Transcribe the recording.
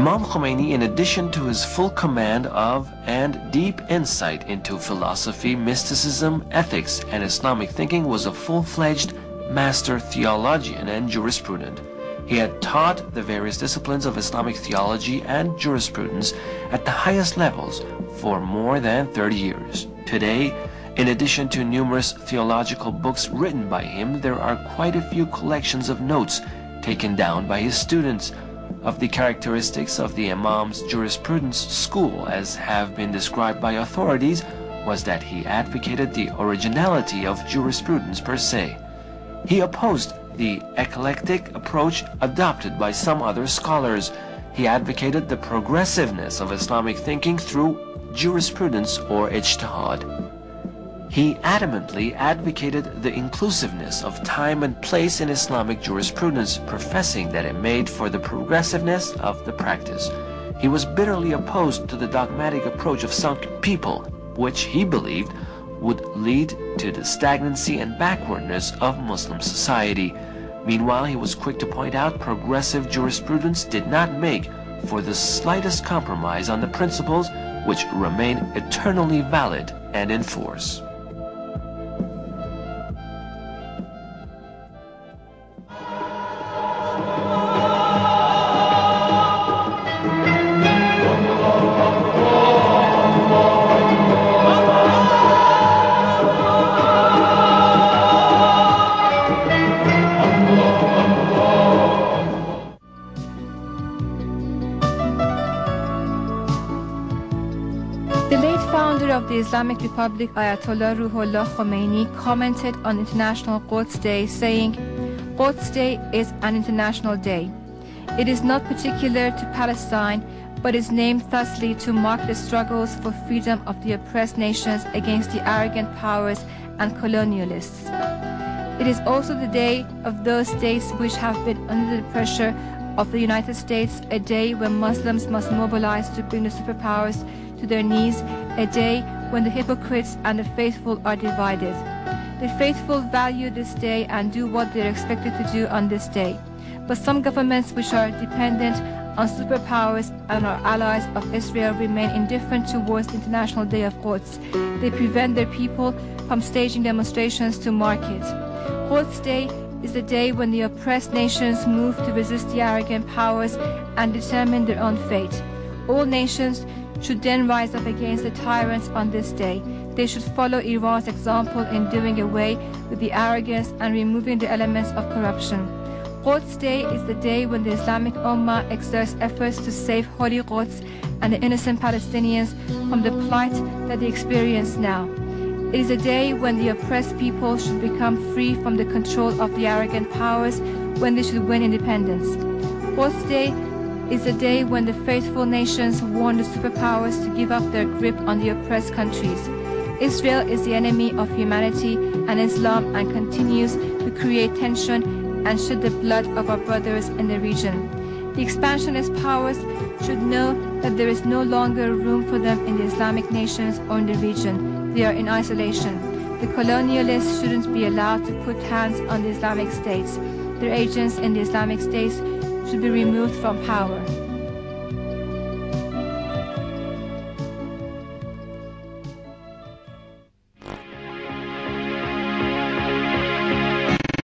Imam Khomeini, in addition to his full command of and deep insight into philosophy, mysticism, ethics, and Islamic thinking, was a full-fledged master theologian and jurisprudent. He had taught the various disciplines of Islamic theology and jurisprudence at the highest levels for more than 30 years. Today, in addition to numerous theological books written by him, there are quite a few collections of notes taken down by his students. Of the characteristics of the Imam's jurisprudence school, as have been described by authorities, was that he advocated the originality of jurisprudence per se. He opposed the eclectic approach adopted by some other scholars. He advocated the progressiveness of Islamic thinking through jurisprudence or ijtihad. He adamantly advocated the inclusiveness of time and place in Islamic jurisprudence, professing that it made for the progressiveness of the practice. He was bitterly opposed to the dogmatic approach of some people, which he believed would lead to the stagnancy and backwardness of Muslim society. Meanwhile, he was quick to point out progressive jurisprudence did not make for the slightest compromise on the principles which remain eternally valid and in force. The late founder of the Islamic Republic, Ayatollah Ruhollah Khomeini, commented on International Quds Day, saying, "Quds Day is an international day. It is not particular to Palestine, but is named thusly to mark the struggles for freedom of the oppressed nations against the arrogant powers and colonialists. It is also the day of those states which have been under the pressure of the United States, a day when Muslims must mobilize to bring the superpowers to their knees, a day when the hypocrites and the faithful are divided. The faithful value this day and do what they are expected to do on this day. But some governments which are dependent on superpowers and are allies of Israel remain indifferent towards the International Day of Quds. They prevent their people from staging demonstrations to mark it. Quds Day is the day when the oppressed nations move to resist the arrogant powers and determine their own fate. All nations should then rise up against the tyrants on this day. They should follow Iran's example in doing away with the arrogance and removing the elements of corruption. Quds Day is the day when the Islamic Ummah exerts efforts to save Holy Quds and the innocent Palestinians from the plight that they experience now. It is a day when the oppressed people should become free from the control of the arrogant powers, when they should win independence. Quds Day is the day when the faithful nations warn the superpowers to give up their grip on the oppressed countries. Israel is the enemy of humanity and Islam and continues to create tension and shed the blood of our brothers in the region. The expansionist powers should know that there is no longer room for them in the Islamic nations or in the region. They are in isolation. The colonialists shouldn't be allowed to put hands on the Islamic states. Their agents in the Islamic states should be removed from power.